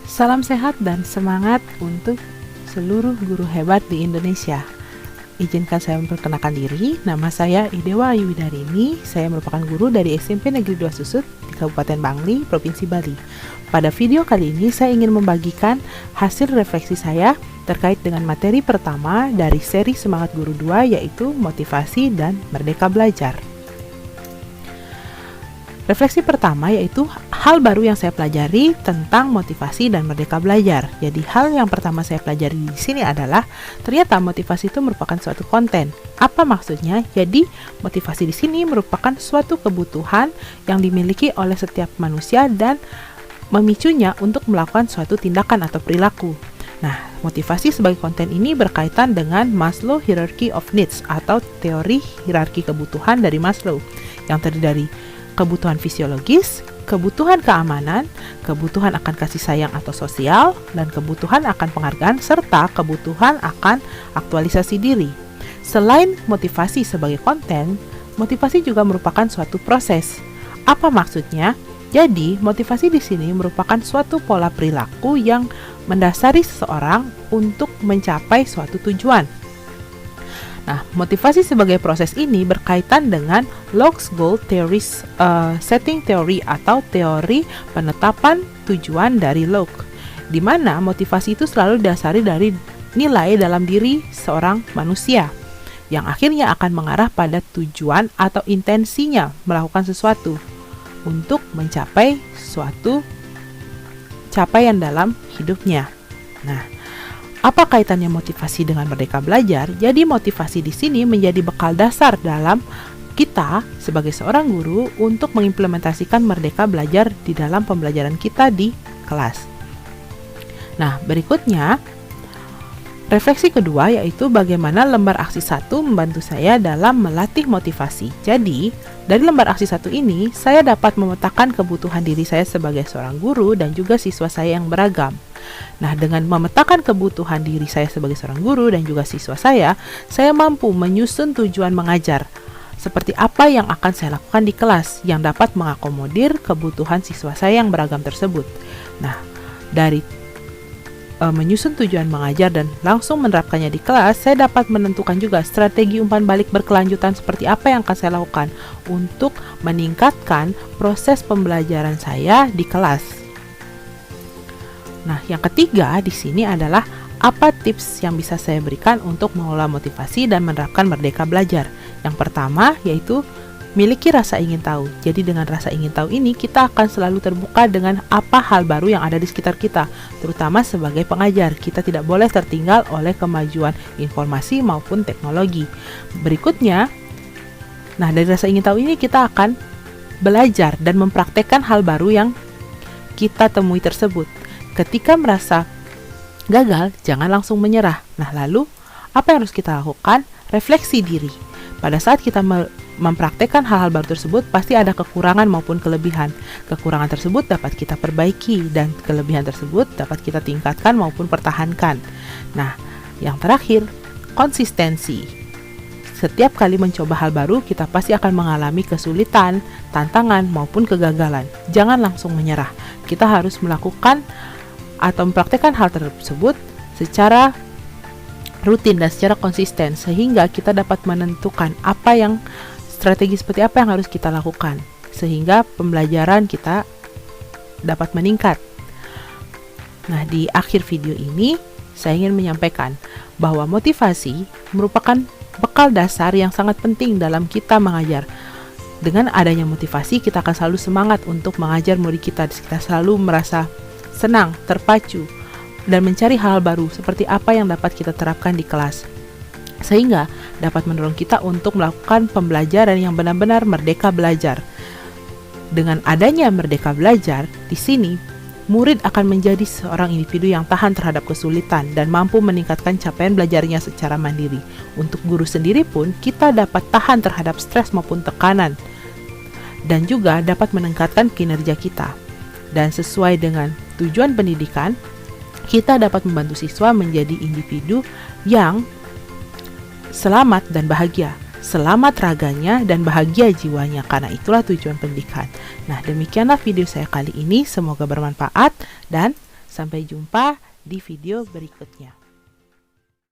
Salam sehat dan semangat untuk seluruh guru hebat di Indonesia. Izinkan saya memperkenalkan diri, nama saya Idewa Ayu Widarini. Saya merupakan guru dari SMP Negeri 2 Susut di Kabupaten Bangli, Provinsi Bali. Pada video kali ini saya ingin membagikan hasil refleksi saya terkait dengan materi pertama dari seri Semangat Guru 2, yaitu motivasi dan merdeka belajar. Refleksi pertama yaitu hal baru yang saya pelajari tentang motivasi dan merdeka belajar. Jadi hal yang pertama saya pelajari di sini adalah ternyata motivasi itu merupakan suatu konten. Apa maksudnya? Jadi motivasi di sini merupakan suatu kebutuhan yang dimiliki oleh setiap manusia dan memicunya untuk melakukan suatu tindakan atau perilaku. Nah, motivasi sebagai konten ini berkaitan dengan Maslow Hierarchy of Needs atau teori hierarki kebutuhan dari Maslow yang terdiri dari kebutuhan fisiologis, kebutuhan keamanan, kebutuhan akan kasih sayang atau sosial, dan kebutuhan akan penghargaan, serta kebutuhan akan aktualisasi diri. Selain motivasi sebagai konten, motivasi juga merupakan suatu proses. Apa maksudnya? Jadi, motivasi di sini merupakan suatu pola perilaku yang mendasari seseorang untuk mencapai suatu tujuan. Nah, motivasi sebagai proses ini berkaitan dengan Locke's Goal Theories, Setting Theory atau teori penetapan tujuan dari Locke, di mana motivasi itu selalu didasari dari nilai dalam diri seorang manusia, yang akhirnya akan mengarah pada tujuan atau intensinya melakukan sesuatu untuk mencapai suatu capaian dalam hidupnya. Nah, apa kaitannya motivasi dengan merdeka belajar? Jadi motivasi di sini menjadi bekal dasar dalam kita sebagai seorang guru untuk mengimplementasikan merdeka belajar di dalam pembelajaran kita di kelas. Nah, berikutnya refleksi kedua yaitu bagaimana lembar aksi 1 membantu saya dalam melatih motivasi. Jadi, dari lembar aksi 1 ini, saya dapat memetakan kebutuhan diri saya sebagai seorang guru dan juga siswa saya yang beragam. Nah, dengan memetakan kebutuhan diri saya sebagai seorang guru dan juga siswa saya mampu menyusun tujuan mengajar. Seperti apa yang akan saya lakukan di kelas yang dapat mengakomodir kebutuhan siswa saya yang beragam tersebut. Nah, dari menyusun tujuan mengajar dan langsung menerapkannya di kelas, saya dapat menentukan juga strategi umpan balik berkelanjutan seperti apa yang akan saya lakukan untuk meningkatkan proses pembelajaran saya di kelas. Nah, yang ketiga di sini adalah apa tips yang bisa saya berikan untuk mengelola motivasi dan menerapkan merdeka belajar. Yang pertama yaitu miliki rasa ingin tahu. Jadi dengan rasa ingin tahu ini kita akan selalu terbuka dengan apa hal baru yang ada di sekitar kita, terutama sebagai pengajar. Kita tidak boleh tertinggal oleh kemajuan informasi maupun teknologi. Berikutnya, nah dari rasa ingin tahu ini kita akan belajar dan mempraktekkan hal baru yang kita temui tersebut. Ketika merasa gagal, jangan langsung menyerah. Nah, lalu apa yang harus kita lakukan? Refleksi diri. Pada saat kita mempraktekkan hal-hal baru tersebut, pasti ada kekurangan maupun kelebihan. Kekurangan tersebut dapat kita perbaiki dan kelebihan tersebut dapat kita tingkatkan maupun pertahankan. Nah, yang terakhir, konsistensi. Setiap kali mencoba hal baru, kita pasti akan mengalami kesulitan, tantangan maupun kegagalan. Jangan langsung menyerah. Kita harus melakukan atau mempraktekkan hal tersebut secara rutin dan secara konsisten sehingga kita dapat menentukan apa yang strategi seperti apa yang harus kita lakukan sehingga pembelajaran kita dapat meningkat. Nah, di akhir video ini saya ingin menyampaikan bahwa motivasi merupakan bekal dasar yang sangat penting dalam kita mengajar. Dengan adanya motivasi, kita akan selalu semangat untuk mengajar murid kita. Kita selalu merasa senang, terpacu, dan mencari hal baru seperti apa yang dapat kita terapkan di kelas, sehingga dapat mendorong kita untuk melakukan pembelajaran yang benar-benar merdeka belajar. Dengan adanya merdeka belajar, di sini murid akan menjadi seorang individu yang tahan terhadap kesulitan dan mampu meningkatkan capaian belajarnya secara mandiri. Untuk guru sendiri pun, kita dapat tahan terhadap stres maupun tekanan, dan juga dapat meningkatkan kinerja kita. Dan sesuai dengan tujuan pendidikan, kita dapat membantu siswa menjadi individu yang selamat dan bahagia. Selamat raganya dan bahagia jiwanya, karena itulah tujuan pendidikan. Nah, demikianlah video saya kali ini. Semoga bermanfaat dan Sampai jumpa di video berikutnya.